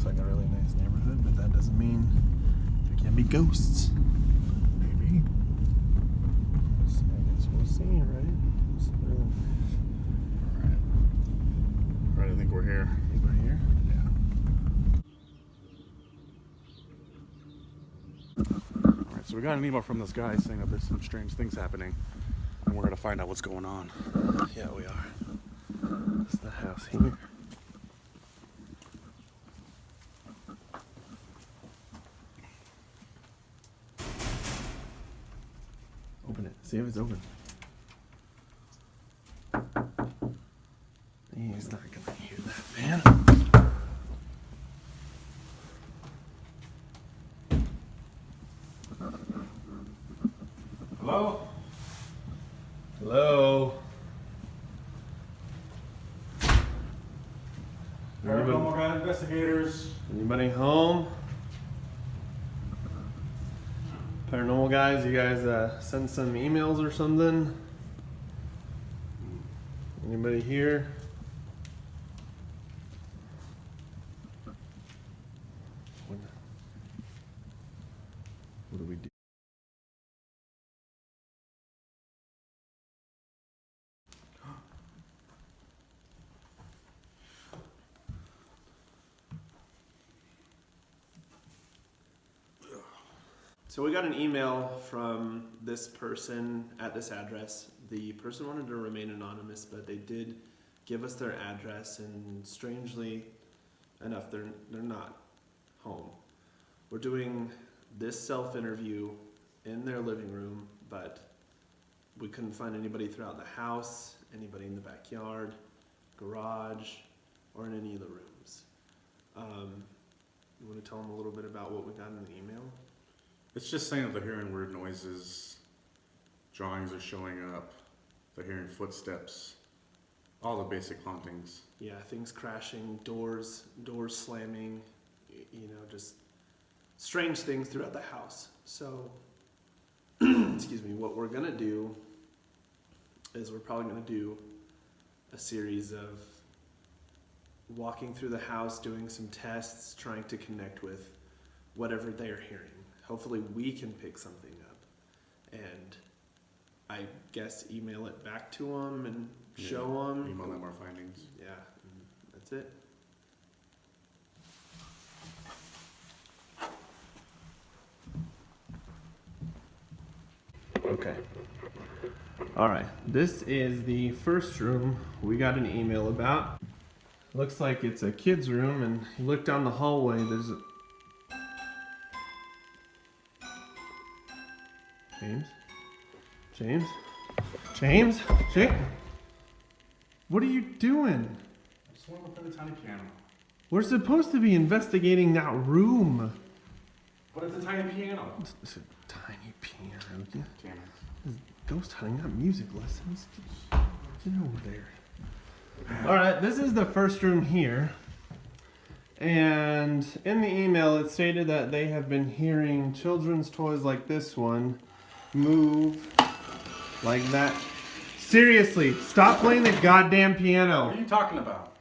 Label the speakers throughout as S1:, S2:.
S1: like a really nice neighborhood, but that doesn't mean there can't be ghosts. Maybe. So I guess we'll see, right? So,
S2: Alright, I think we're here.
S1: I think we're here.
S2: Alright, so we got an email from this guy saying that there's some strange things happening, and we're gonna find out what's going on.
S1: Yeah, we are. It's the house here. Open it. See if it's open. He's not gonna hear that, man.
S2: Hello?
S1: Hello?
S2: Paranormal guy investigators.
S1: Anybody home? Paranormal guys, you guys send some emails or something? Anybody here? What do we do? So we got an email from this person at this address. The person wanted to remain anonymous, but they did give us their address, and strangely enough, they're not home. We're doing this self-interview in their living room, but we couldn't find anybody throughout the house, anybody in the backyard, garage, or in any of the rooms. You want to tell them a little bit about what we got in the email?
S2: It's just saying that they're hearing weird noises, drawings are showing up, they're hearing footsteps, all the basic hauntings.
S1: Yeah, things crashing, doors slamming, you know, just strange things throughout the house. So, excuse me, what we're gonna do is we're probably gonna do a series of walking through the house, doing some tests, trying to connect with whatever they're hearing. Hopefully we can pick something up and I guess email it back to them and show them.
S2: Email them our findings.
S1: Yeah, and that's it. Okay. All right. This is the first room we got an email about. Looks like it's a kid's room, and you look down the hallway, there's a... James? What are you doing?
S2: I just want to look for the tiny piano.
S1: We're supposed to be investigating that room.
S2: But it's a tiny piano.
S1: It's a tiny piano.
S2: Damn it.
S1: Ghost hunting, not music lessons. Get over there. Alright, this is the first room here. And in the email it stated that they have been hearing children's toys like this one move like that. Seriously, stop playing the goddamn piano.
S2: What are you talking about?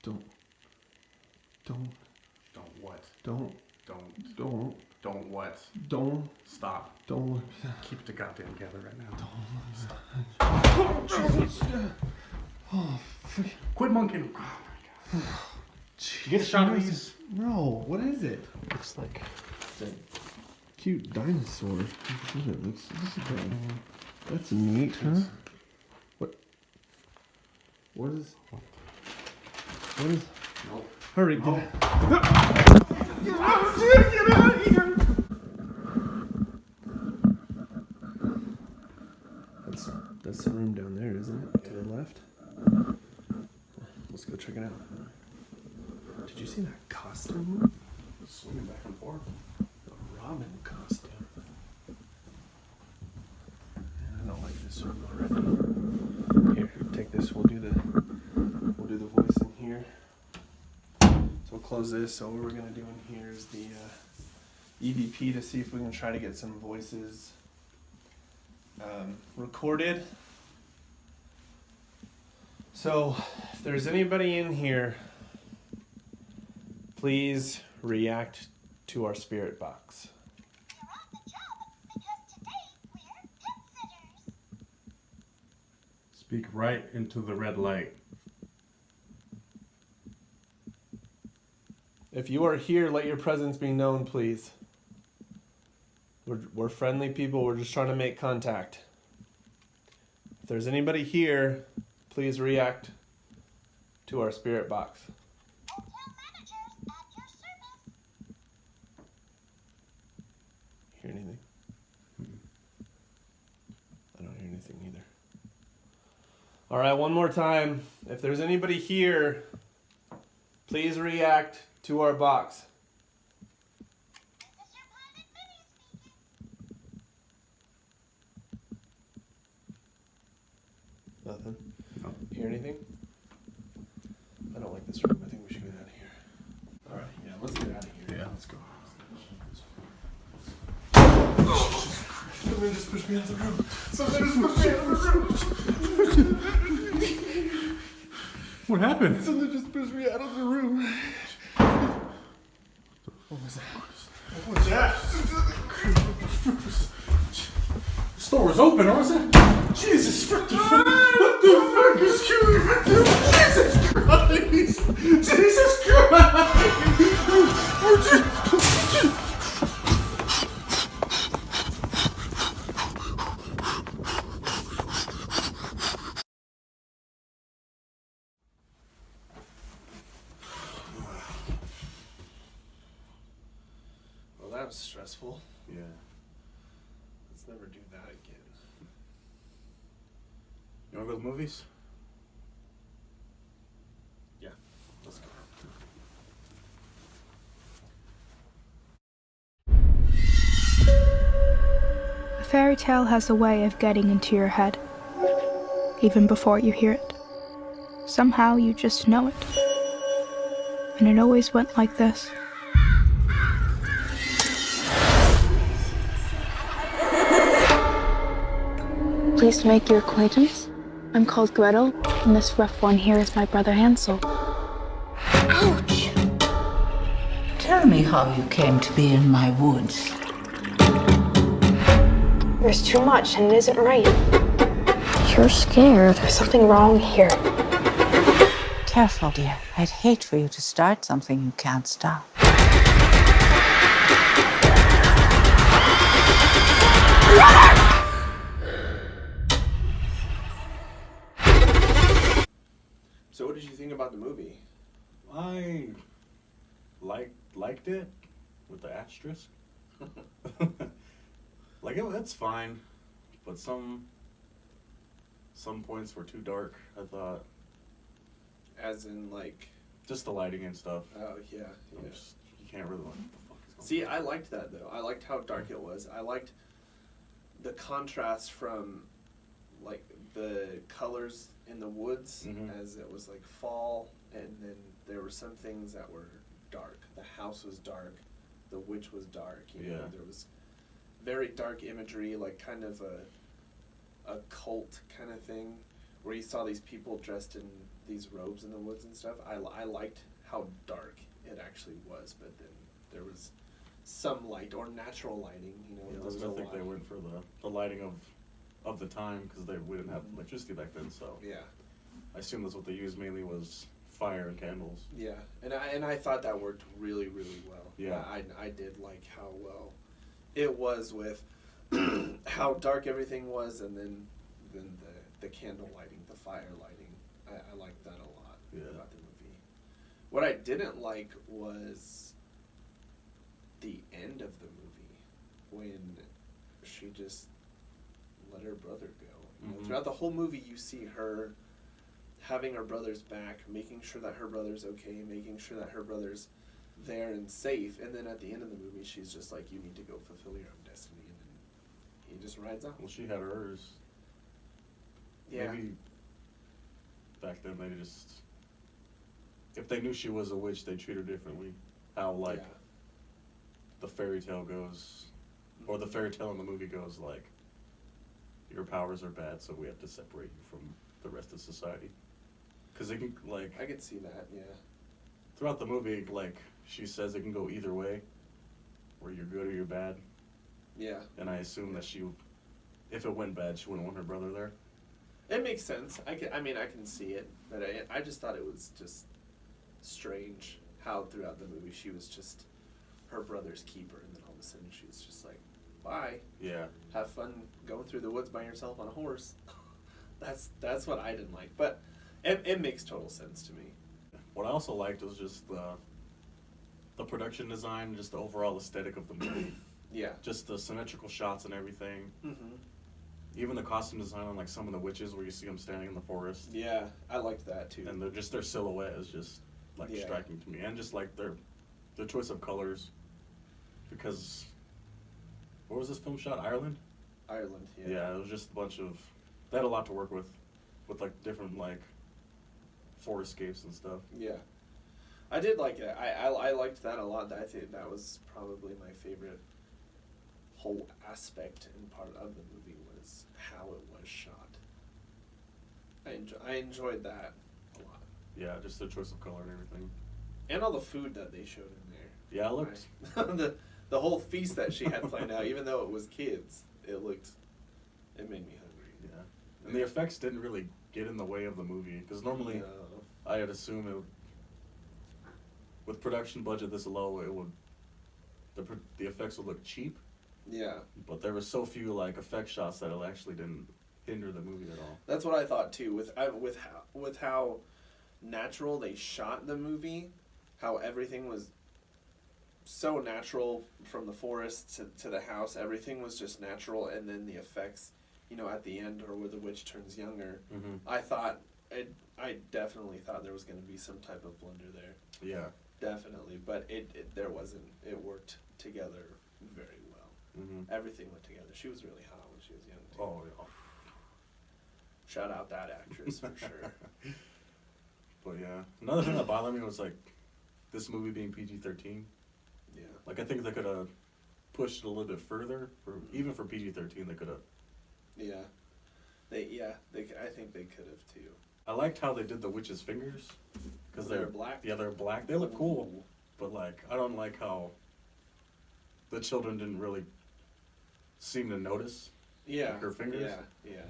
S1: Don't
S2: what?
S1: Don't
S2: what? Stop.
S1: Don't.
S2: Keep it together right now.
S1: Oh, freak.
S2: Quit monkeying. Oh my god. You get a shot of these?
S1: No, what is it?
S2: Looks like
S1: It's a cute dinosaur. That's neat, huh? What is?
S2: Nope.
S1: Hurry,
S2: No.
S1: get out of here! That's the room down there, isn't it? To the left. Let's go check it out. Did you see that costume move?
S2: Swinging back and forth.
S1: The Robin costume. I don't like this room already. Here, take this. We'll do the voice in here. So we'll close this. So what we're gonna do in here is the EVP to see if we can try to get some voices recorded. So if there's anybody in here Please react to our spirit box.
S3: You're on the job because today we're pet sitters.
S2: Speak right into the red light.
S1: If you are here, let your presence be known, please. We're friendly people. We're just trying to make contact. If there's anybody here, please react to our spirit box.
S3: Hotel managers at your service.
S1: Hear anything? I don't hear anything either. All right, one more time. If there's anybody here, please react to our box.
S3: This is your Planet Mini speaking.
S1: Nothing?
S2: No.
S1: Hear anything? I don't like this room. I think we should get out of here. All right, yeah, let's get out of here.
S2: Yeah, let's go.
S1: Something just pushed me out of the room. Something just pushed me out of the room.
S2: What happened?
S1: Something just pushed me out of the room. What was that? What was that?
S2: The store was open, or was it?
S1: Jesus, what the fuck? What the fuck is going on? Jesus Christ! Jesus Christ! Well, that was stressful.
S2: Yeah.
S1: Let's never do that again.
S2: You wanna go to the movies?
S1: Yeah, let's go.
S4: A fairy tale has a way of getting into your head, even before you hear it. Somehow you just know it. And it always went like this. Pleased to make your acquaintance. I'm called Gretel, and this rough one here is my brother Hansel.
S5: Ouch! Tell me how you came to be in my woods.
S6: There's too much and it isn't right.
S4: You're scared.
S6: There's something wrong here.
S5: Careful, dear. I'd hate for you to start something you can't stop.
S1: So, what did you think about the movie?
S2: I liked it with the asterisk. Like it's fine, but some points were too dark. I thought
S1: As in, like,
S2: just the lighting and stuff.
S1: oh yeah, yeah.
S2: You can't really like what the fuck is going
S1: See, I liked that though. I liked how dark it was. I liked the contrast from like the colors in the woods
S2: Mhm.
S1: as it was like fall, and then there were some things that were dark. The house was dark, the witch was dark. You know,
S2: Yeah.
S1: there was very dark imagery, like kind of a cult kind of thing, where you saw these people dressed in these robes in the woods and stuff. I liked how dark it actually was, but then there was some light or natural lighting. You know,
S2: Yeah,
S1: there
S2: that's
S1: was
S2: what
S1: a
S2: I think
S1: lot.
S2: they went for the lighting of the time because we didn't have electricity back then. So
S1: Yeah,
S2: I assume that's what they used mainly was fire and candles.
S1: yeah, and I thought that worked really really well.
S2: Yeah.
S1: I did like how well it was with how dark everything was, and then the candle lighting, the fire lighting. I liked that a lot
S2: Yeah.
S1: about the movie. What I didn't like was the end of the movie when she just let her brother go. You know,
S2: Mhm.
S1: throughout the whole movie, you see her having her brother's back, making sure that her brother's okay, making sure that her brother's there and safe, and then at the end of the movie, she's just like, "You need to go fulfill your own destiny," and then he just rides out.
S2: Well, she had hers.
S1: Yeah,
S2: Maybe back then they just, if they knew she was a witch, they'd treat her differently. How like
S1: yeah.
S2: the fairy tale goes, or the fairy tale in the movie goes like, your powers are bad, so we have to separate you from the rest of society. Because they can like,
S1: I could see that. Yeah,
S7: throughout the movie, like, she says it can go either way, where you're good or you're bad.
S1: Yeah.
S7: And I assume that if it went bad, she wouldn't want her brother there.
S1: It makes sense. I can see it, but I just thought it was just strange how throughout the movie she was just her brother's keeper, and then all of a sudden she was just like, "Bye,
S7: Yeah.
S1: have fun going through the woods by yourself on a horse." That's what I didn't like, but it makes total sense to me.
S7: What I also liked was just the production design, just the overall aesthetic of the movie.
S1: Yeah.
S7: Just the symmetrical shots and everything.
S1: Mm-hmm.
S7: Even the costume design on like some of the witches where you see them standing in the forest.
S1: Yeah, I liked that too.
S7: And their silhouette is just like
S1: Yeah.
S7: striking to me. And just like their choice of colors. Because where was this film shot? Ireland?
S1: Ireland, yeah.
S7: Yeah, it was just a bunch of they had a lot to work with like different like forescapes and stuff.
S1: Yeah. I did like it. I liked that a lot. I think that was probably my favorite whole aspect and part of the movie was how it was shot. I enjoyed that a lot.
S7: Yeah, just their choice of color and everything.
S1: And all the food that they showed in there.
S7: Yeah, it looked
S1: the whole feast that she had planned out, even though it was kids, it made me hungry.
S7: yeah. And the effects didn't really get in the way of the movie because normally
S1: No.
S7: I'd assume with production budget this low, it would the effects would look cheap.
S1: Yeah.
S7: But there were so few like effect shots that it actually didn't hinder the movie at all.
S1: That's what I thought too. With how natural they shot the movie, how everything was so natural from the forest to the house. Everything was just natural, and then the effects, at the end or where the witch turns younger.
S7: Mm-hmm.
S1: I definitely thought there was going to be some type of blunder there.
S7: Yeah.
S1: Definitely, but there wasn't. It worked together very well.
S7: Mm-hmm.
S1: Everything went together. She was really hot when she was young too.
S7: Oh yeah.
S1: Shout out that actress for sure.
S7: But yeah, another thing that bothered me was like this movie being PG-13.
S1: Yeah.
S7: Like I think they could have pushed it a little bit further. Even for PG-13, they could have.
S1: Yeah. I think they could have too.
S7: I liked how they did the witch's fingers because
S1: They're black?
S7: Yeah, they're black. They look cool, but like I don't like how the children didn't really seem to notice.
S1: Yeah.
S7: Her fingers?
S1: Yeah.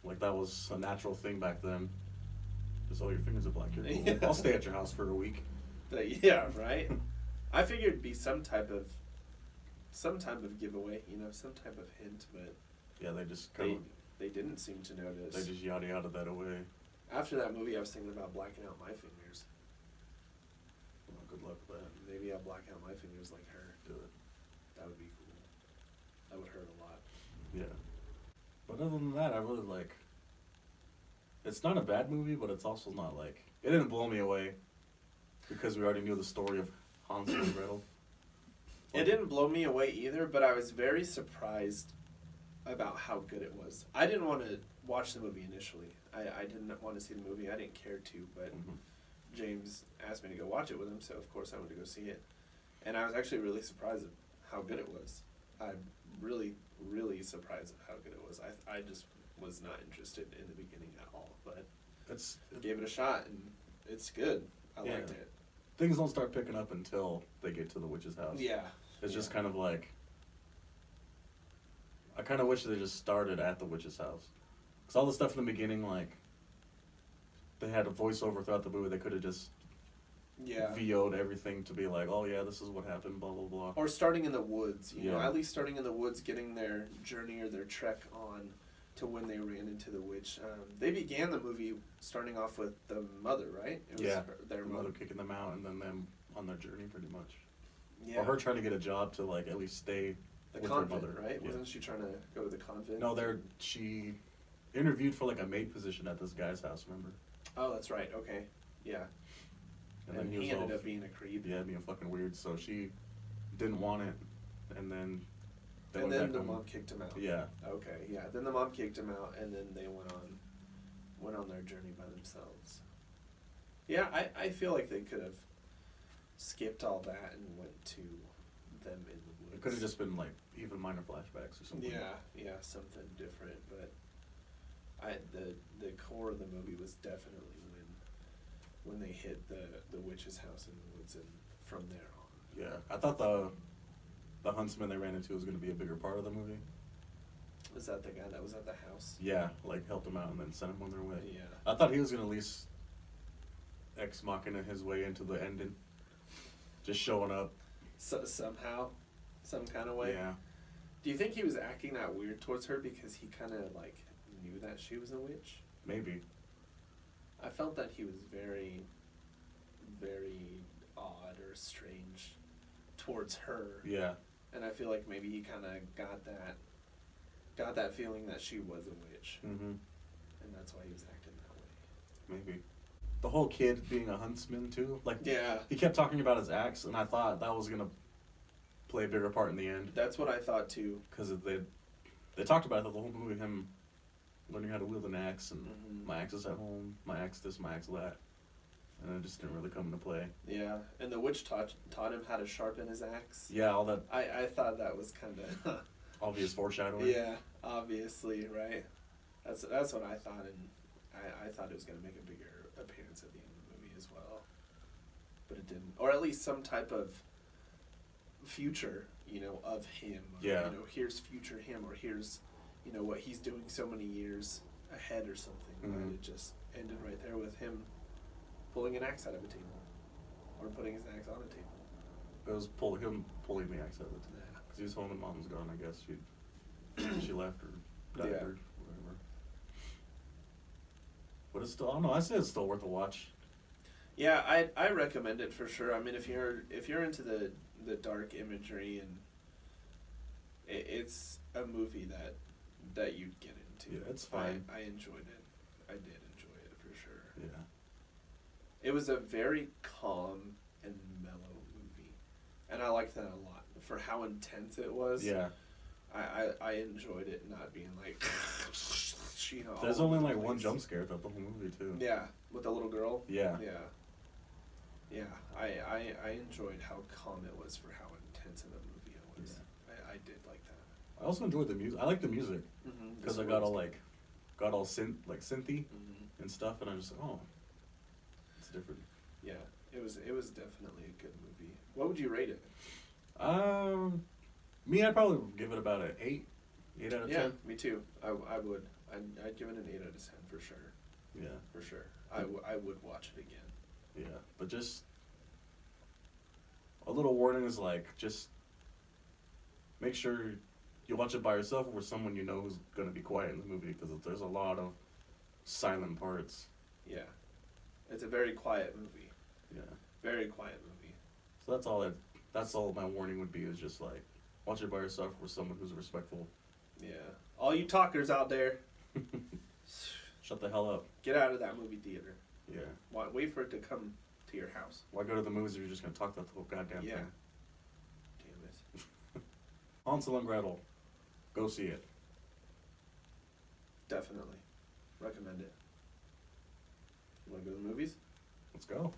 S7: Like that was a natural thing back then. Just your fingers are black. You're cool.
S1: Yeah.
S7: I'll stay at your house for a week.
S1: Yeah, right? I figured it'd be some type of giveaway, some type of hint, but
S7: Yeah, they just kind of
S1: they didn't seem to notice.
S7: they just yada that away.
S1: After that movie, I was thinking about blacking out my fingers.
S7: Well, good luck with that.
S1: Maybe I'll black out my fingers like her.
S7: Do it.
S1: That would be cool. That would hurt a lot.
S7: Yeah. But other than that, I really like. It's not a bad movie, but it's also not like it didn't blow me away because we already knew the story of Hansel and Gretel.
S1: It didn't blow me away either, but I was very surprised about how good it was. I didn't want to watch the movie initially. I didn't want to see the movie. I didn't care to, but
S7: Mhm.
S1: James asked me to go watch it with him, so of course I went to go see it. And I was actually really surprised at how good it was. I'm really, really surprised at how good it was. I just was not interested in the beginning at all, but gave it a shot, and it's good. I
S7: Yeah.
S1: liked it.
S7: Things don't start picking up until they get to the witch's house.
S1: Yeah.
S7: It's just kind of like. I kind of wish they just started at the witch's house. Because all the stuff in the beginning, like. They had a voiceover throughout the movie. They could have just
S1: Yeah.
S7: VO'd everything to be like, oh yeah, this is what happened, blah, blah, blah.
S1: Or starting in the woods, you know,
S7: Yeah.
S1: at least starting in the woods, getting their journey or their trek on to when they ran into the witch. They began the movie starting off with the mother, right? It was
S7: Yeah.
S1: their
S7: Their mother
S1: mother.
S7: kicking them out and then them on their journey pretty much.
S1: Yeah.
S7: Or her trying to get a job to like at least stay
S1: the
S7: with
S1: convent,
S7: her mother.
S1: right?
S7: Yeah.
S1: Wasn't she trying to go to the convent?
S7: No, she interviewed for like a maid position at this guy's house, remember?
S1: Oh, that's right. Okay. Yeah. And he ended up being a creep.
S7: Yeah, being fucking weird. So she didn't want it, and then they
S1: And
S7: went
S1: then
S7: back
S1: the
S7: home.
S1: mom kicked him out.
S7: Yeah,
S1: Okay. Yeah. Then the mom kicked him out, and then they went on their journey by themselves. Yeah, I feel like they could have skipped all that and went to them in the woods.
S7: it could have just been like even minor flashbacks or something.
S1: Yeah, something different, but the core of the movie was definitely when they hit the witch's house in the woods, and from there on.
S7: Yeah, I thought the huntsman they ran into was going to be a bigger part of the movie.
S1: Was that the guy that was at the house?
S7: Yeah, like helped them out and then sent them on their way.
S1: Yeah.
S7: I thought he was going to at least ex machina his way into the ending, just showing up.
S1: So, somehow, some kind of way.
S7: Yeah.
S1: Do you think he was acting that weird towards her because he kind of like knew that she was a witch?
S7: Maybe.
S1: I felt that he was very, very odd or strange towards her.
S7: Yeah.
S1: And I feel like maybe he kind of got that feeling that she was a witch,
S7: Mm-hmm.
S1: and that's why he was acting that way.
S7: Maybe. The whole kid being a huntsman too. Like
S1: Yeah,
S7: he kept talking about his axe, and I thought that was gonna play a bigger part in the end
S1: that's what I thought too.
S7: because they talked about it the whole movie, him learning how to wield an axe, and
S1: Mhm.
S7: my axe is at home, my axe this, my axe that, and it just didn't really come into play.
S1: Yeah, and the witch taught him how to sharpen his axe.
S7: Yeah, all that
S1: I thought that was kind of
S7: obvious foreshadowing.
S1: yeah, obviously, right? That's what I thought, and I thought it was gonna make a bigger appearance at the end of the movie as well, but it didn't, or at least some type of future, of him.
S7: Yeah.
S1: Here's future him, or here's, what he's doing so many years ahead or something. But
S7: Mhm.
S1: it just ended right there with him pulling an axe out of a table, or putting his axe on a table.
S7: It was him pulling the axe out of it.
S1: Yeah.
S7: Because he was home and mom's gone, I guess. She left or died
S1: Yeah.
S7: or whatever. But it's still, I don't know, I say it's still worth a watch.
S1: Yeah, I recommend it for sure. I mean, if you're into the dark imagery, and it's a movie that you'd get into.
S7: Yeah, it's fine.
S1: I enjoyed it. I did enjoy it for sure.
S7: Yeah.
S1: It was a very calm and mellow movie, and I liked that a lot for how intense it was.
S7: Yeah.
S1: I enjoyed it not being like,
S7: There's
S1: all
S7: only
S1: over
S7: like
S1: the
S7: one
S1: place.
S7: jump scare throughout the whole movie too.
S1: Yeah, with the little girl.
S7: Yeah.
S1: Yeah, I enjoyed how calm it was for how intense of a movie it was. I did like that.
S7: I also enjoyed the music. I like the music
S1: Mm-hmm.
S7: because I got all synthy
S1: Mm-hmm.
S7: and stuff, and I just like, oh, it's different.
S1: Yeah, it was definitely a good movie. What would you rate it?
S7: Me, I'd probably give it about an 8 out of 10.
S1: Yeah, me too. I would. I'd give it an 8 out of 10 for sure.
S7: Yeah,
S1: For sure. I would watch it again.
S7: yeah, but just a little warning is like, just make sure you watch it by yourself or with someone you know who's gonna be quiet in the movie because there's a lot of silent parts.
S1: Yeah, it's a very quiet movie.
S7: Yeah,
S1: Very quiet movie.
S7: so that's all my warning would be is just like watch it by yourself or with someone who's respectful.
S1: Yeah. All you talkers out there,
S7: Shut the hell up.
S1: get out of that movie theater.
S7: Yeah.
S1: Wait for it to come to your house.
S7: Why go to the movies if you're just gonna talk that whole goddamn
S1: Yeah.
S7: thing?
S1: Damn it.
S7: Hansel and Gretel. Go see it.
S1: Definitely. Recommend it. You want to go to the movies?
S7: Let's go.